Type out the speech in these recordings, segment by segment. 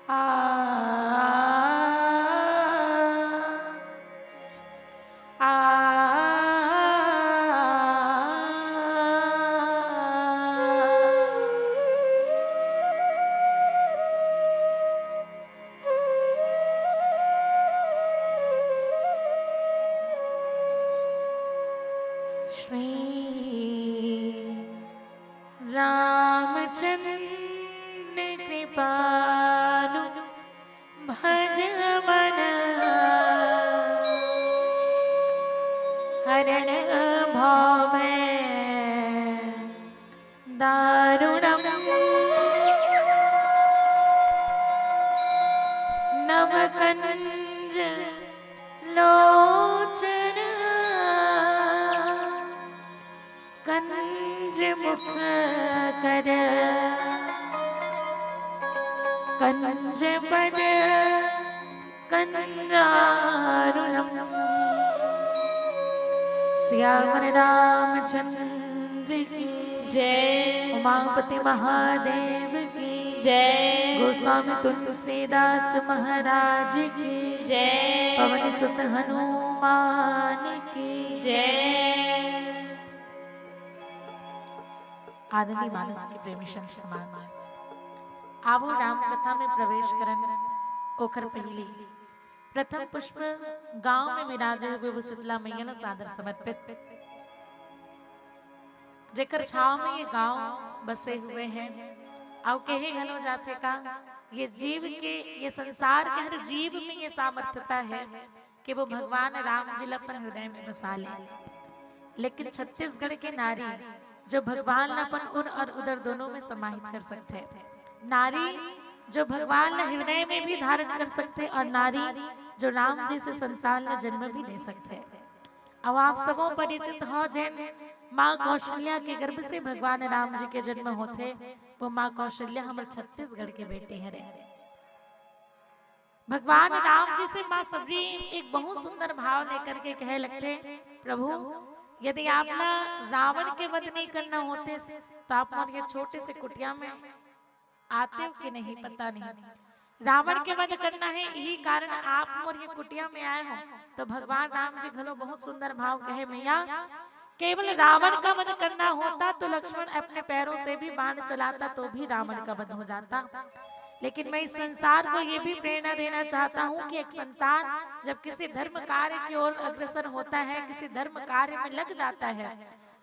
आ आ श्री रामचंद्र कृपालु भज मन हरण भव दारुणम नव कंज लोचन कंज मुख कर कंज पद कंजारुणम श्याम रामचंद्र की जय। उमापति महादेव की जय। गोस्वामी तुलसीदास महाराज की जय। पवन सुत हनुमान की जय। आदरणीय मानस की प्रेमी संत समाज आवो राम कथा में प्रवेश करन ओखर पहली प्रथम पुष्प गांव में विराजे हुए वो शीतला मैया ने सादर समर्पित जेकर छाव में ये गांव बसे हुए हैं आओ कहे घनो जाते का ये जीव के ये संसार के हर जीव में ये सामर्थ्यता है कि वो भगवान राम जी अपन हृदय में बसा ले। लेकिन छत्तीसगढ़ के नारी जो भगवान अपन उर और उदर दोनों में समाहित कर सकते हैं, नारी जो भगवान हृदय में भी धारण कर सकते और नारी जो राम जी से संतान ने जन्म भी दे सकते हैं। अब आप सबों परिचित हो जैन माँ कौशल्या के गर्भ से भगवान राम जी के जन्म होते, वो माँ कौशल्या हमारे छत्तीसगढ़ के बेटे हरे। भगवान राम जी से माँ सबरी एक बहुत सुंदर भाव लेकर के कहे लगते, प्रभु यदि आप ना रावण के वध नहीं करना होते तो आप और ये छोटे से कुटिया में आते हो कि नहीं पता नहीं। रावण के वध करना है यही कारण आप और ये कुटिया में आए हो। तो भगवान राम जी घलो बहुत सुंदर भाव कहे, मैया केवल रावण का वध करना होता तो लक्ष्मण अपने पैरों से भी बाण चलाता तो भी रावण का वध हो जाता। लेकिन मैं इस संसार को ये भी प्रेरणा देना चाहता हूँ कि एक संतान जब किसी धर्म कार्य की ओर अग्रसर होता है, किसी धर्म कार्य में लग जाता है,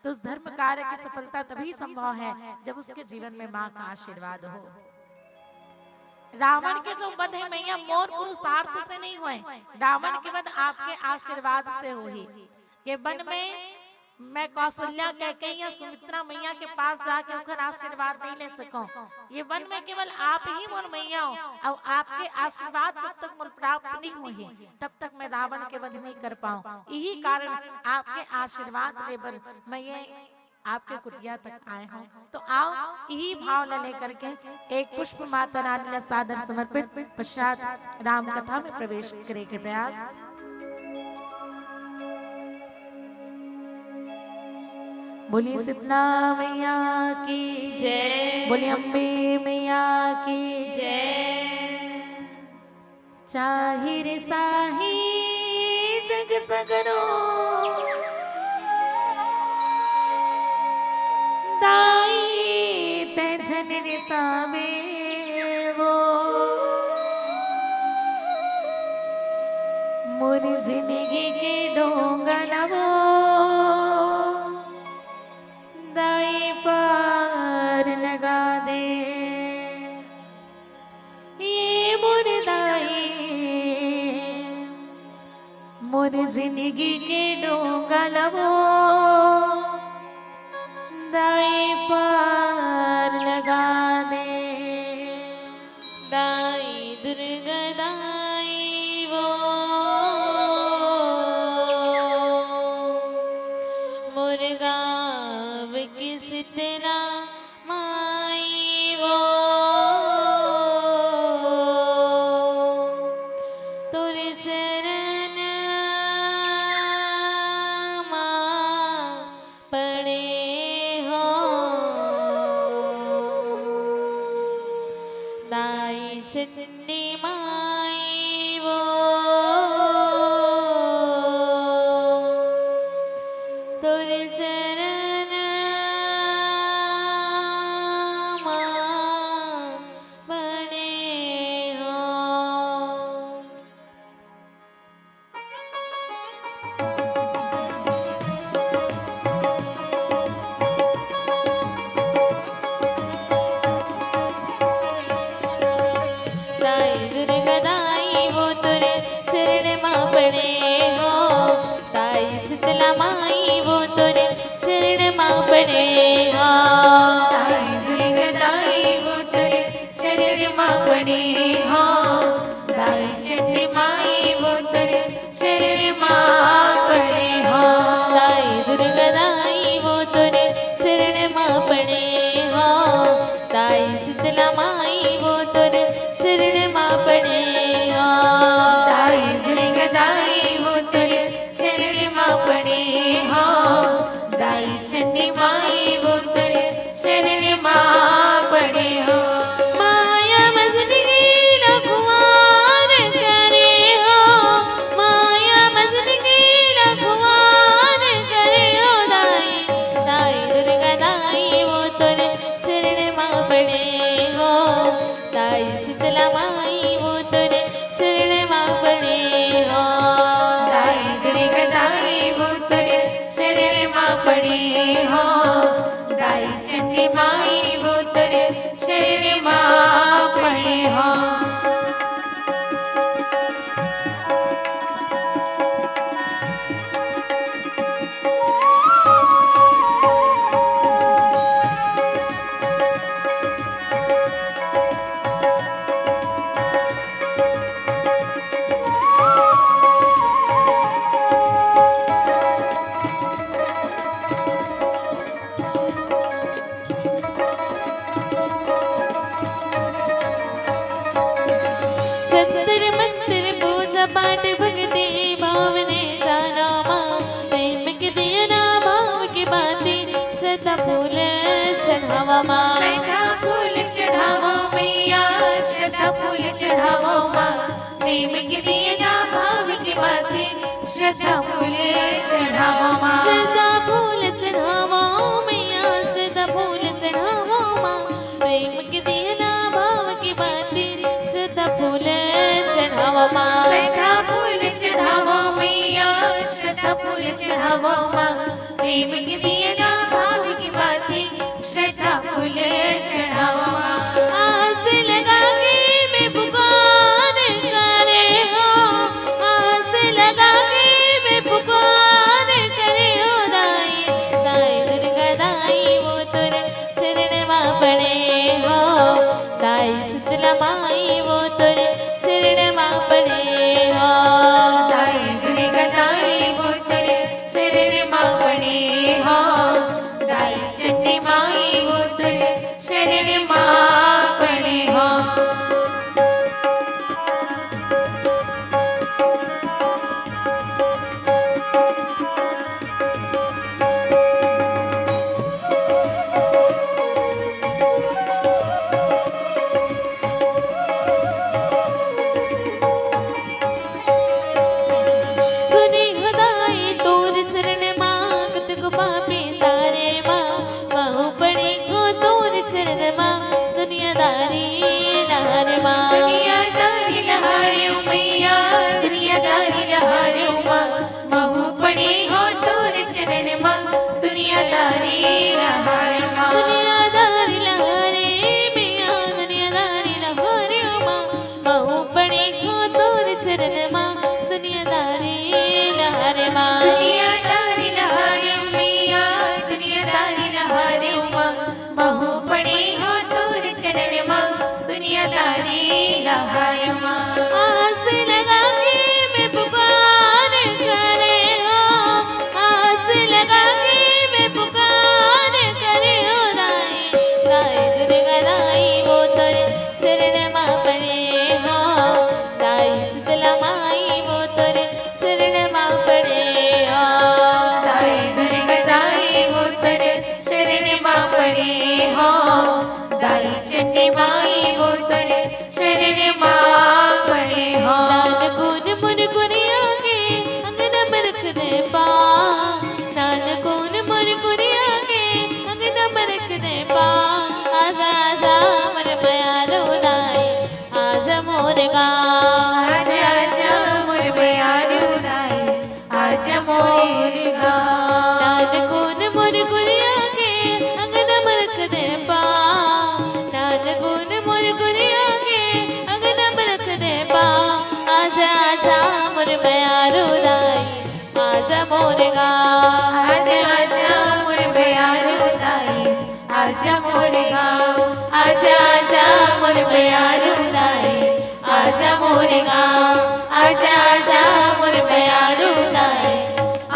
तो उस धर्म कार्य की सफलता तभी संभव है जब उसके जीवन में माँ का आशीर्वाद हो। रावण के जो वध है मैया मोर पुरुषार्थ से नहीं हुए, रावण के वध आपके आशीर्वाद से हुई। ये वन में मैं कौशल्या कैकेयी सुमित्रा मैया के पास जाके उनका आशीर्वाद नहीं ले सकूं। ये वन में केवल आप ही मोर मैया हो और आपके आशीर्वाद जब तक मुझे प्राप्त नहीं हुई तब तक मैं रावण के वध नहीं कर पाऊं। यही कारण आपके आशीर्वाद लेकर मैं ये आपके कुटिया तक आए हूँ। तो आओ यही भाव लेकर के एक पुष्प माता रानी ने सादर समर्पित पश्चात राम कथा में प्रवेश करे के प्रयास। बोलिए शीतला मैया की जय। बोलिए अम्बे मैया की जय। चाहिर साही जग सगरो दाई ते झन सावे वो मोर जिंदगी के डोंगा नवो दाई पार लगा दे। ये मोर दाई मोर जिंदगी के डोंगा नवो दाई पार लगा दे। दाई दुर्गा दाई वो मुर्गाव किस तेरा माई वो तुर चरण मां पड़े हो दाई दाई चंडी माई वो तुर चरण बने हो। दाई दुर्गा दाई वो तुरे शरण मां बने हो। दाई शीतला माई वो तुरे शरण मां बने हो। दाई दुर्गा दाई वो तेरे शरण मां बने हो। दाई चंडी माई वो तेरे शरण मां बने हो। दाई दुर्गा दाई वो तुरे शरण मां बने हो। दाई शीतला माई वो तुरे शरण मां बने हो। दाई दुर्गा दाई वो तेरे शरण मां बने हो। दाई चंडी माई वो तेरे शरण मां बने हो। माया मजनी रखवार करे हो। माया मजनी रखवार करे हो। दाई दाई दुर्गा दाई वो तुरे शरण मां बने हो। दाई शीतला माई वो तुरे शरण मां बने हो। दाई दुर्गा दाई वो तेरे शरण मां बने हो। दाई चंडी माई वो तेरे शरण मां बने हो। सत्तर मंदिर पूजा पाठ भक्ति भावने सारा माँ प्रेम के दिया ना भाव की बातें सदा फूल चढ़ावा माँ। श्रद्धा फूल चढ़ावो मैया, श्रद्धा फूल चढ़ावो माँ। प्रेम के दिए ना भाव की बातें श्रद्धा फूल चढ़ावो माँ। श्रद्धा फूल चढ़ावा मैया, श्रद्धा फूल चढ़ावा माँ। प्रेम के दिया ना भाव की बातें श्रद्धा फूल चढ़ावा माँ। श्रद्धा फूल चढ़ावो मैया, श्रद्धा फूल चढ़ावो माँ। प्रेम के दिए ना भाव की बातें श्रद्धा फूल चढ़ावो माँ। आस लगा के मैं पुकार करे हो। आस लगा के मैं पुकार करे हो। दाई दाई दुर्गा दाई वो तुर शरण मां बने हो। दाई शीतला माई वो तुर शरण मां बने हो। दाई दुर्गा दाई वो तेरे शरण मां बने हो। दाई चंडी माई वो तेरे शरण मां बने हो। सुनी खुदाई तोर शरण मांगत को पापी तारे माँ। बहु पड़ी को तोर शरण माँ दुनियादारी लहर माँ। दुनियादारी लहारे मैया, दुनियादारी लहारे माँ। महू पड़ी हो तोर चरण माँ, दुनियादारी लहारे माँ। दुनियादारी लहरे मिया, दुनियादारी लहरे माँ। बहु पड़ी को तोर चरण माँ दुनियादारी लहर माँ। दुनियादारी लहारे मैया, दुनियादारी लहारे माँ। महू पड़ी हो तोर चरण माँ, दुनियादारी लहारे माँ। आस लगा के मैं पुकार करे हो। आस लगा के मैं पुकार करे हो। दाई दाई दुर्गा दाई वो तुर शरण मां बने हो। दाई शीतला माई वो तुर शरण मां बने हो। दाई दुर्गा दाई वो तेरे शरण मां पड़े हो। दाई चंडी माई वो तेरे शरण शरण माँ पड़े हो। लाल कौन मुरकुरिया के अंगना में रख दे पा, लाल कौन मुरकुरिया के अंगना में रख दे पा। आजा आजा मन माया रुदाई, आजा मोर गाँव। आजा आजा मोर बयान उदाई, आजा मोर गाँव। लाल कौन मुरकुरिया के अंगना में रख दे पा, लाल कौन मुरकुरिया के अंगना में रख दे पा। आजा आजा मोर माया रुदाई, आजा मोर गाँव। आजा आजा मोर बयान उदाई, आजा मोर गाँव। आजा आजा मोर बयान उदाई, आजा मोर गाँव। आजा आजा मोर बयान उदाई,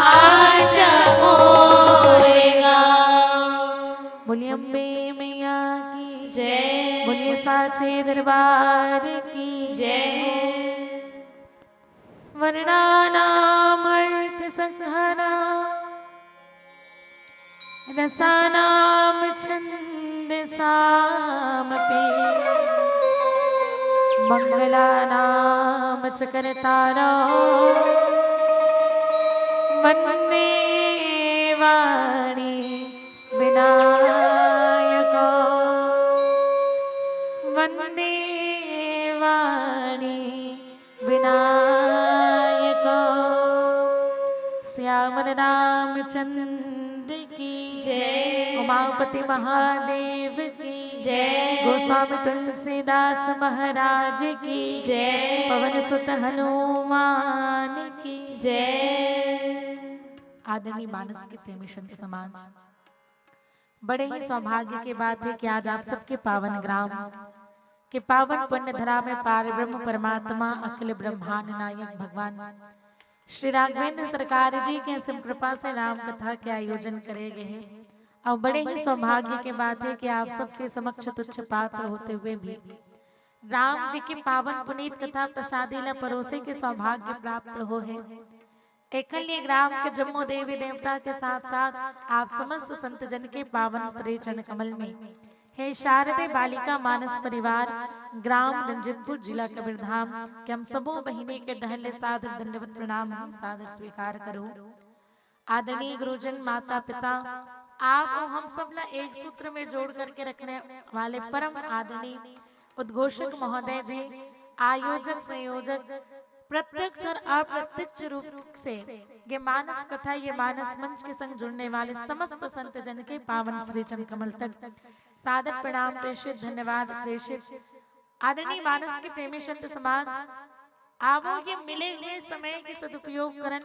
आजा मोर गाँव। बोलिए अम्बे मैया की जय। बोलिए साचे दरबार की जय। वर्णानाम अर्थ संहना रसानाम छंद सामपि मंगलानाम च करतारो वन्दे वाणी विनायको वन्दे वाणी विनायको श्यामल रामचंद्र की जय। उमापति महादेव की जय। गोस्वामी तुलसीदास महाराज की जय। पवन सुत हनुमान की जय। आदरणीय मानस के प्रेमी संत समाज, बड़े ही सौभाग्य की बात है कि आज आप सबके पावन ग्राम के पावन पुण्य धरा में पार ब्रह्म परमात्मा अखिल ब्रह्मांड नायक भगवान श्री राघवेंद्र सरकार जी के सिम कृपा से राम कथा के आयोजन करे गए हैं। और बड़े ही सौभाग्य की बात है कि आप सबके समक्ष तुच्छ पात्र होते हुए भी राम जी की पावन पुनीत कथा प्रसादीला परोसे के सौभाग्य प्राप्त हो है। एकल्य ग्राम के जम्मू देवी देवता के साथ साथ आप समस्त संत जन के पावन श्री चरण कमल में हे शारदे बालिका मानस परिवार ग्राम रंजनपुर जिला कबीरधाम के हम सबों बहिनी के डहले सादर दंडवत प्रणाम सादर स्वीकार करो। आदरणीय गुरुजन माता पिता आप और हम सब ला एक सूत्र में जोड़ करके रखने वाले परम आदरणीय उद्घोषक महोदय जी, आयोजक संयोजक प्रत्यक्ष और अप्रत्यक्ष रूप से ये मानस कथा ये मानस मंच के संग जुड़ने वाले समस्त संत जन के पावन श्री चरण कमल तक सादर प्रणाम प्रेषित धन्यवाद प्रेषित। आदरणीय मानस के प्रेमी संत समाज, आवो ये मिले हुए समय के सदुपयोग करन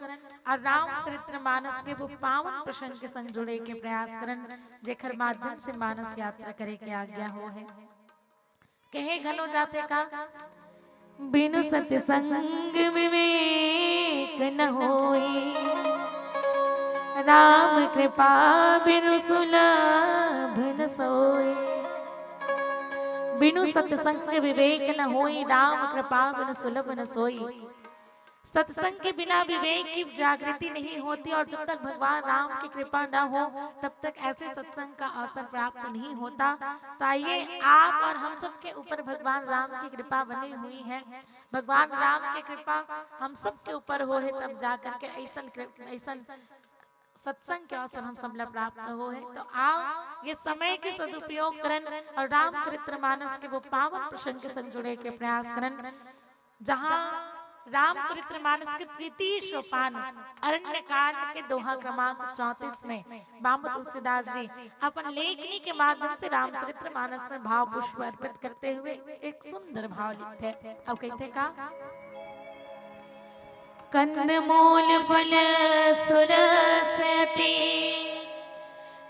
और रामचरित्र मानस के वो पावन प्रसंग के संग जुड़े के प्रयास करन जेखर माध्यम से मानस यात्रा करे के आज्ञा हो है। कहे घलो जाते का बिनु सत्संग विवेक न होई, राम कृपा बिनु सुलभ न सोई। बिनु सत्संग विवेक न होई, राम कृपा बिनु सुलभ न सोई। सत्संग के बिना विवेक की जागृति नहीं होती और जब तक भगवान राम की कृपा न हो तब तक ऐसे सत्संग का अवसर प्राप्त नहीं होता। तो आइए आप और हम सब के ऊपर भगवान राम की कृपा बनी हुई है। भगवान राम की कृपा हम सब के ऊपर हो है तब जाकर के ऐसा सत्संग के अवसर हम सब ला प्राप्त हो है। तो आओ ये समय के सदुपयोग करन और रामचरित्र मानस के वो पावन प्रसंग के संग जुड़े के प्रयास करन, जहाँ रामचरित्र मानस के तृतीय सोपान अरण्य कांड के दोहा क्रमांक 34 में बाबा तुलसीदास जी अपन लेखनी के माध्यम से रामचरित्र मानस में भाव पुष्प अर्पित करते हुए एक सुंदर भाव लिखते हैं। अब कहते का कंद मूल फल सुरसती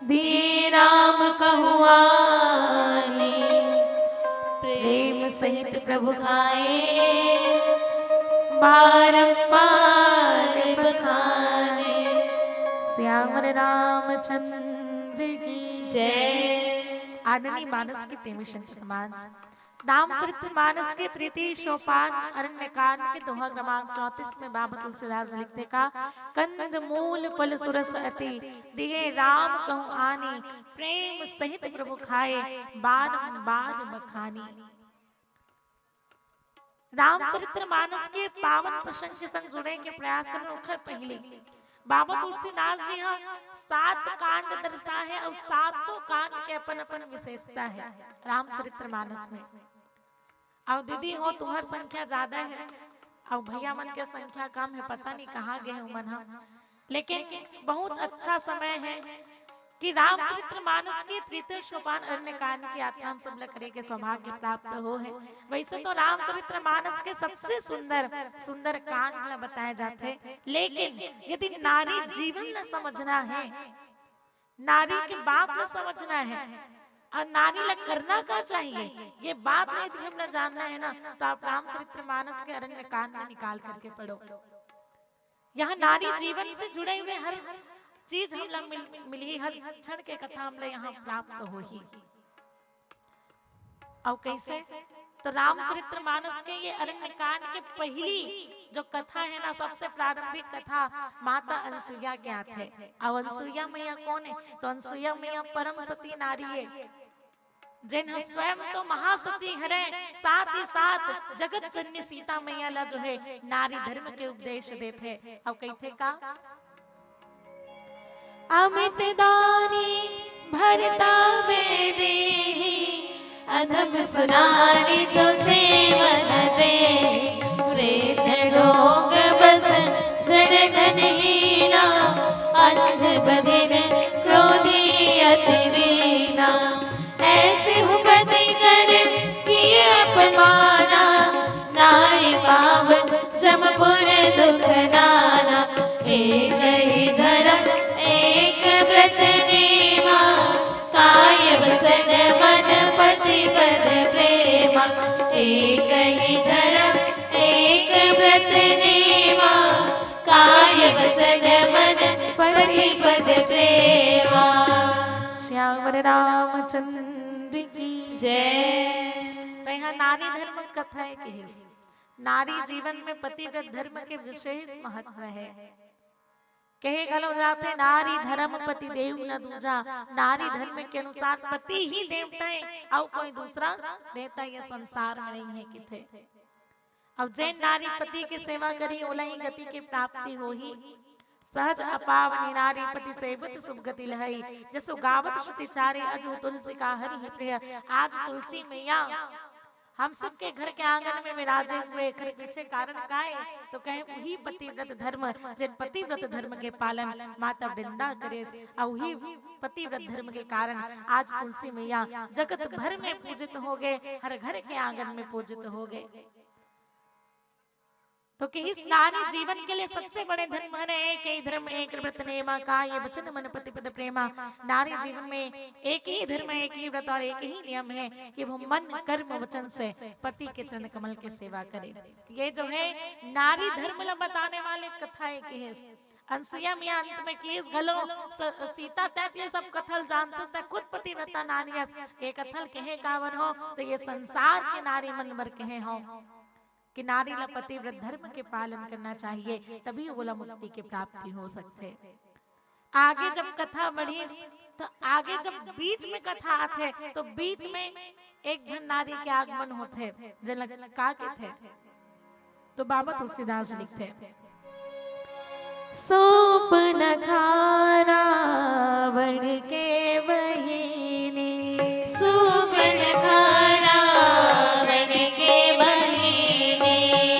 दिए राम कहुआनी, प्रेम सहित प्रभु खाए बारंबार बखाने। श्याम रामचंद्र की जय। आदरणीय मानस के प्रेमी संत समाज, रामचरित्र मानस के तृतीय सोपान अरण्य कांड के दोहा क्रमांक 34 में बाबा तुलसीदास लिखते का कंद मूल फल सुरस अति दिए राम कहूँ आनी, प्रेम सहित प्रभु खाए बारंबार बखानी। रामचरित्र मानस के पावन प्रसंग के संग जुड़े के प्रयास करने उखर पहले बाबा तुलसीदास जी यहाँ 7 कांड दर्शा है और 7 कांड के अपन अपन विशेषता है रामचरित्र मानस में। और दीदी हो तुम्हार संख्या ज्यादा है और भैया मन के संख्या कम है, पता नहीं कहाँ गए हो मन हम, लेकिन बहुत अच्छा समय है कि रामचरित्र मानस के तृतीय सोपान अरण्य कांड की यात्रा हम सब करे के सौभाग्य प्राप्त हो है। वैसे तो रामचरित्र मानस के सबसे सुंदर सुंदर कांड न बताए जाते, लेकिन यदि नारी जीवन न समझना है, नारी के बात न समझना है और नारी लग करना क्या चाहिए, ये बात यदि हम न जानना है ना, तो आप रामचरित्र मानस के अरण्य कांड में निकाल करके पढ़ो। यहाँ नारी जीवन से जुड़े हुए हर चीज हम मिली, हर क्षण के कथा हम यहाँ प्राप्त हो ही। और कैसे तो रामचरित्र मानस के ये अरण्य कांड के पहली जो कथा है ना, सबसे प्रारंभिक कथा माता अनसुईया के हाथ है। और अनसुईया मैया कौन है, तो अनसुईया मैया परम सती नारी है, जिन स्वयं तो महासती हरे, साथ ही साथ जगत जननी सीता मैया ला जो है नारी धर्म के उपदेश देते। और कहते का अमित दानी भरता में देहि, अधम सुनारी जो सेवन दे, वृद्ध लोग बस जड़ धनहीना, अंध बधिर क्रोधी अति वीना, ऐसे हुपति कर किए अपमाना, नारी पावन जमपुर दुख नाना, एक ही धर्म एक व्रत नेमा, काय वसन मन पति पद प्रेमा, एक ही धर्म एक व्रत नेमा, काय वसन मन पति पद प्रेमा। श्याम रामचंद्र की जय। तो यहाँ नारी धर्म कथा है कि नारी जीवन में पतिव्रत धर्म के विशेष महत्व है। कहे गलो जाते नारी धर्म पति देव न दूजा, नारी धर्म के अनुसार पति ही देवता है और कोई दूसरा देवता ये संसार में नहीं है किथे। अब जैन नारी पति की सेवा करी ओला ही गति की प्राप्ति हो ही, सहज अपावनी नारी पति सेवत शुभ गति लहई, जसो गावत श्रुति चारी अजो तुलसी का हरि प्रिय। आज तुलसी मैया हम सबके घर के आंगन में विराजे हुए, घर पीछे कारण का है तो कहे वही पतिव्रत धर्म, जिन पतिव्रत धर्म के पालन माता वृंदा करे, और वही पतिव्रत धर्म के कारण आज तुलसी मैया जगत भर में पूजित हो गए, हर घर के आंगन में पूजित हो गए। तो कि इस नारी जीवन के लिए सबसे बड़े धर्म है एक ही धर्म एक व्रत नेमा, का ये वचन मन पति पद प्रेमा। नारी जीवन में एक ही धर्म एक ही व्रत और एक ही नियम है कि वो मन कर्म वचन से पति के चरण कमल की सेवा करे। ये जो है नारी धर्म बताने वाले कथा है कि अनसुईया मिया अंत में केस घलो सीता तैत ये सब कथल जानते खुद पतिव्रता नारी ये कथल कहे कावर हो, तो ये संसार के नारी मन बर कहे हो कि नारी ला पतिव्रत धर्म के पालन करना चाहिए, तभी बोला मुक्ति की प्राप्ति हो सकते। आगे जब कथा बढ़ी तो आगे जब बीच में कथा आते तो बीच में एक जन नारी के आगमन होते जन का के थे, तो बाबा तुलसीदास लिखते सोप नखारा बन के बहिनी, सूप नखारा बन के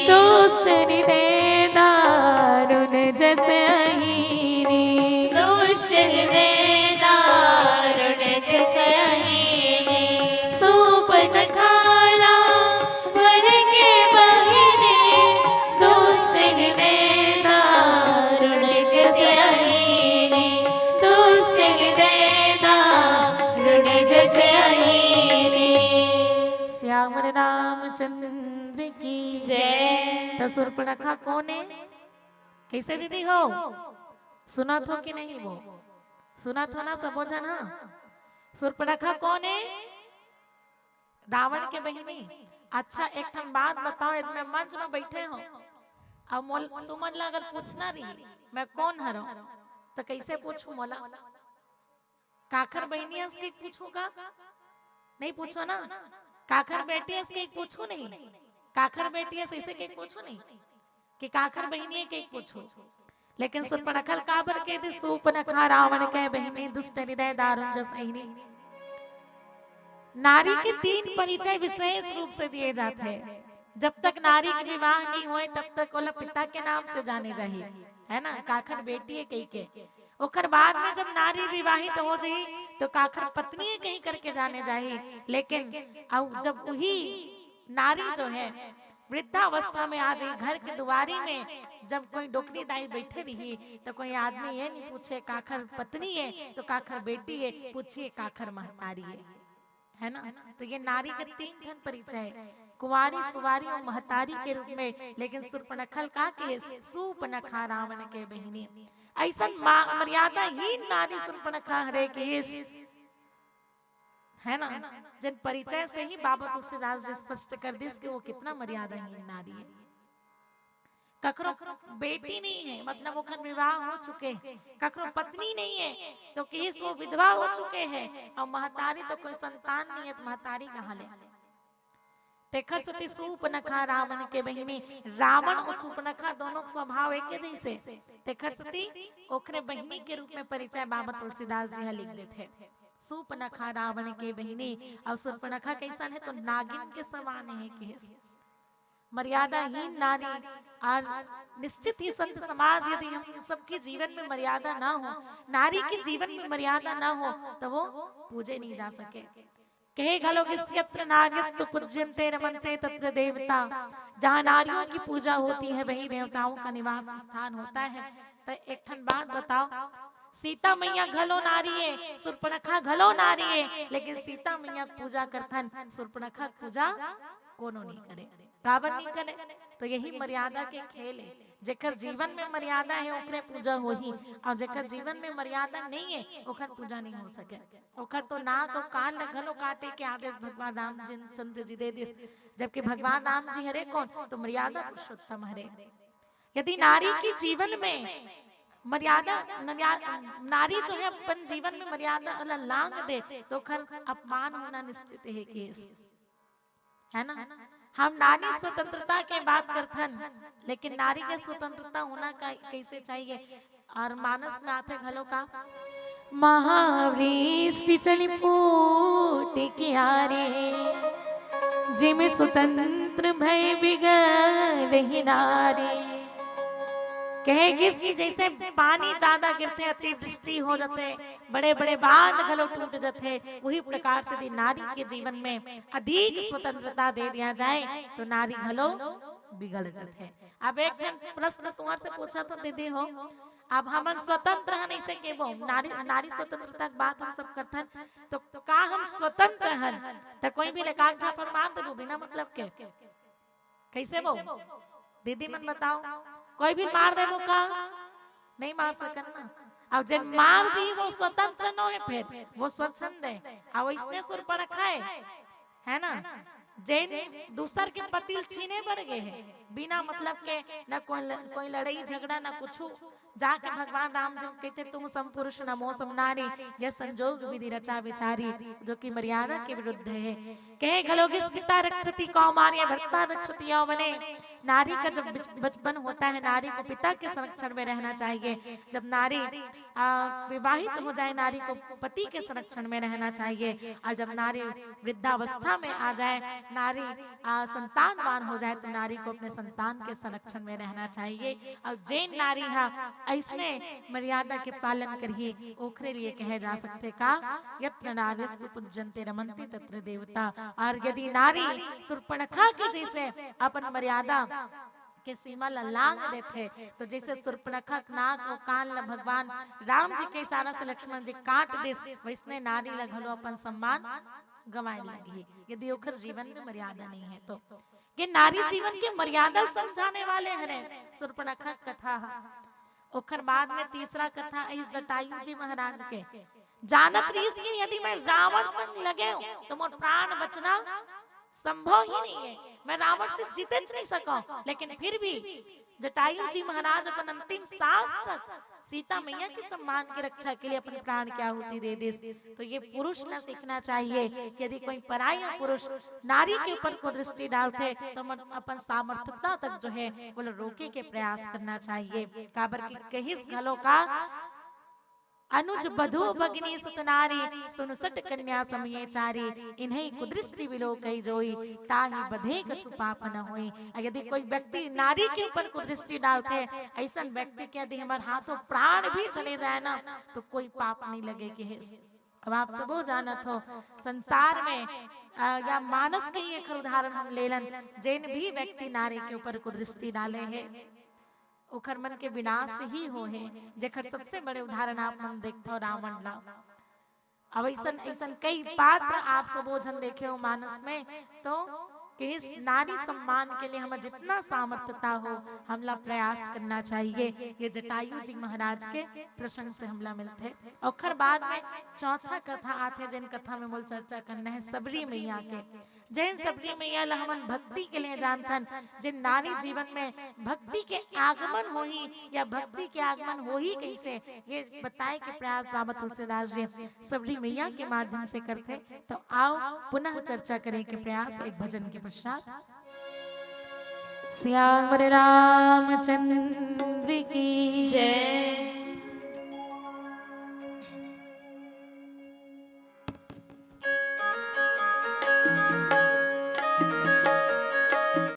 दुष्ट हृदय दारुण जैसे अहीनी, दुष्ट हृदय दारुण जैसे अहीनी, सूप नखारा बन के बहिनी, दुष्ट हृदय दारुण जैसे अहीनी, दुष्ट हृदय दारुण जैसे अहीनी। श्याम रामचंद्र की जय। तो सूर्पणखा कौन है, कैसे दीदी हो, सुना थो कि नहीं, वो सुना थो ना सबो जन। सूर्पणखा कौन है, रावण के बहिनी। अच्छा एक ठन बात बताओ, इतने मंच में बैठे हो और तुमन ला अगर पूछना रही मैं कौन हरो तो कैसे पूछू, मोला काखर बहनी के पूछूगा नहीं, पूछो ना काखर बेटी इसके पूछू नहीं, काखर बेटी है सही से कहीं पूछो नहीं कि काखर बहनी है कहीं पूछो। लेकिन सुर्पणखा काबर के दी सूपनखा रावण के बहनी दुष्ट हृदय दारुण जसहिनी। नारी के 3 परिचय विशेष रूप से दिए जाते हैं। जब तक नारी के विवाह नहीं हुए तब तक ओला पिता के नाम से जाने जाही, है ना, काखर बेटी है कहीं के। ओकर बाद में जब नारी विवाहित हो जाई तो काखर पत्नी है कहीं करके जाने जाही। लेकिन अब जब वही नारी जो है वृद्धावस्था में आ जाए, घर के दुआरी में जब कोई डोकरी दाई बैठे रही तो कोई आदमी ये नहीं पूछे काखर पत्नी है तो काखर बेटी है, पूछिए काखर महतारी है ना। तो ये नारी के 3 ठन परिचय है, कुंवारी, सुवारी और महतारी के रूप में। लेकिन सुर्पणखा का के सूपनखा रावण के बहिनी, ऐसा मर्यादा ही नारी सुर्पणखा हरे के, है ना। जिन परिचय से ही बाबा तुलसीदास जी स्पष्ट कर दी कि वो कितना मर्यादाहीन नारी है। ककरो बेटी नहीं है मतलब वो विवाह हो चुके हैं, ककरो पत्नी नहीं है तो किस वो विधवा हो चुके हैं, और महतारी तो कोई संतान नहीं है तो महतारी कहाँ ले। तेखर सती सूपनखा रावण के बहिनी, रावण और सूपनखा दोनों का स्वभाव एक के जैसे। तेखर सती ओखरे बहिनी के रूप में परिचय बाबा तुलसीदास जी लिख देते। सूपनखा रावण के बहिनी, और सूर्पनखा कैसा है तो नागिन के समान है कि मर्यादाहीन नारी। और निश्चित ही संत समाज यदि हम सबके जीवन में मर्यादा ना हो, नारी के जीवन में मर्यादा ना हो तो वो पूजे नहीं जा सके। कहे घलोगिस्यत्र नार्यस्तु पूज्यन्ते रमन्ते तत्र देवता, जहाँ नारियों की पूजा होती है वही देवताओं का निवास स्थान होता है। तो एक ठन बात बताओ, सीता मैया घलो नारी है, सुर्पणखा घलो नारी है, लेकिन सीता मैया पूजा करथन, सुर्पणखा पूजा कोनो नहीं करे, काबर नहीं करे। तो यही मर्यादा के खेल है। जेकर जीवन में मर्यादा है ओकरे पूजा होही, और जेकर जीवन में मर्यादा नहीं है ओकर पूजा नहीं हो सके। ओकर तो नाक और कान घलो काटे के आदेश भगवान रामचंद्र जी दे दिस, जबकि भगवान राम जी हरे कौन तो मर्यादा पुरुषोत्तम हरे। यदि नारी के जीवन में मर्यादा, नारी जो है अपन जीवन में मर्यादा लांग दे तो खर अपमान होना निश्चित है केस, है ना। हम नारी स्वतंत्रता के बात करथन, लेकिन नारी के स्वतंत्रता होना कैसे चाहिए। और मानस में आते घलो का महावृष्टि चली फूट क्यारे, जिम स्वतंत्र भय बिगड़ नारी। कहेगी इसकी जैसे पानी ज्यादा गिरते, अतिवृष्टि हो जाते, बड़े बड़े बांध घलो टूट जाते, वही प्रकार से यदि नारी के जीवन में अधिक स्वतंत्रता दे दिया जाए तो नारी घलो बिगड़ जाते। अब एक प्रश्न तुम्हारे से पूछा तो दीदी हो, अब हम स्वतंत्र हैं नहीं से केबो नारी स्वतंत्रता की बात हम सब करथन, तो का हम स्वतंत्र हैं तो कोई भी कागजा पर मार दो बिना मतलब के, कैसे वो दीदी मन बताओ। कोई भी मार दे वो का नहीं मार सकन ना। अब जब मार दी वो स्वतंत्र न है, फिर वो स्वच्छंद है। अब इसने सुर्पणखा है ना, जैन दूसर के पतिल छीने पर गए हैं बिना मतलब के, न कोई लड़ाई झगड़ा न कुछ, जाके भगवान राम जी कहते तुम समपुरुष नमो समनारी, यह संजोग विधि रचा विचारी, जो कि मर्यादा के विरुद्ध है। कहे घलोगिस पिता रक्षति कौमार्य भर्ता रक्षति यौवने। नारी का जब बचपन होता है नारी को पिता के संरक्षण में रहना चाहिए। जब नारी विवाहित हो जाए नारी को पति के संरक्षण में रहना चाहिए। और जब नारी वृद्धावस्था में आ जाए, नारी संतानवान हो जाए तो नारी को अपने संतान के संरक्षण में रहना चाहिए। और जैन नारी है ऐसने मर्यादा के पालन करिए, ओखरे लिए कहे जा सकते का यत्र नारीस्तु पूज्यन्ते रमन्ते तत्र देवता। और यदि नारी सुर्पणखा के जैसे अपन मर्यादा के सीमा लांग देते, तो जैसे सुर्पणखा नाक और कान ल भगवान राम जी के इशारा से लक्ष्मण जी काट दे, वैसने नारी लगलो अपन सम्मान गंवाए लगी यदि ओखर जीवन में मर्यादा नहीं है तो। ये नारी जीवन के मर्यादा समझाने वाले हरे सुर्पणखा कथा। ओखर बाद में तीसरा कथा जटायु जी महाराज के, जानत रही कि यदि मैं रावण संग लगे तो मोर प्राण बचना संभव ही नहीं है। मैं रावण से जीत नहीं सका, लेकिन फिर भी जटायु जी महाराज अपन अंतिम सांस तक सीता मैया के सम्मान की रक्षा के लिए अपने प्राण की आहुति दे दे। तो ये पुरुष न सीखना चाहिए कि यदि कोई पराया पुरुष नारी के ऊपर को दृष्टि डालते तो अपन सामर्थ्यता तक जो है वो रोके के प्रयास करना चाहिए। काबर की कहिस घलो का अनुज बधु भगिनी सुतनारी सुनसठ कन्या समय चारी इन्हें कुदृष्टि विलो कही जोई ताही बधे कछु पाप न होई। यदि कोई व्यक्ति नारी के ऊपर कुदृष्टि डालते ऐसा व्यक्ति के यदि हमारे हाथों प्राण भी चले जाए ना तो कोई पाप नहीं लगेगी। अब आप सबो जानत हो संसार में या मानस के एक उदाहरण हम लेलन, जिन भी व्यक्ति नारी के ऊपर कुदृष्टि डाले हैं ओखर मन के विनाश ही हो है। जेखर सबसे बड़े उदाहरण आप मन देखते हो रावण ला। अब ऐसन ऐसन कई पात्र आप सब जन देखे हो मानस में, तो कि इस नारी सम्मान के लिए हमें जितना सामर्थ्यता हो हमला प्रयास करना चाहिए। ये जटायु जी महाराज के प्रसंग से हमला मिलते। और बाद में चौथा कथा आते जिन कथा में मूल चर्चा करना है सबरी मैया के। जैन सबरी मैया ला हमन भक्ति के लिए जानथन, जिन नारी जीवन में भक्ति के आगमन हो ही या भक्ति के आगमन हो ही कैसे ये बताए के प्रयास बाबा तुलसीदास जी सबरी मैया के माध्यम से करते। तो आओ पुनः चर्चा करें के प्रयास एक भजन के पश्चात। श्याम रामचंद्र की जय।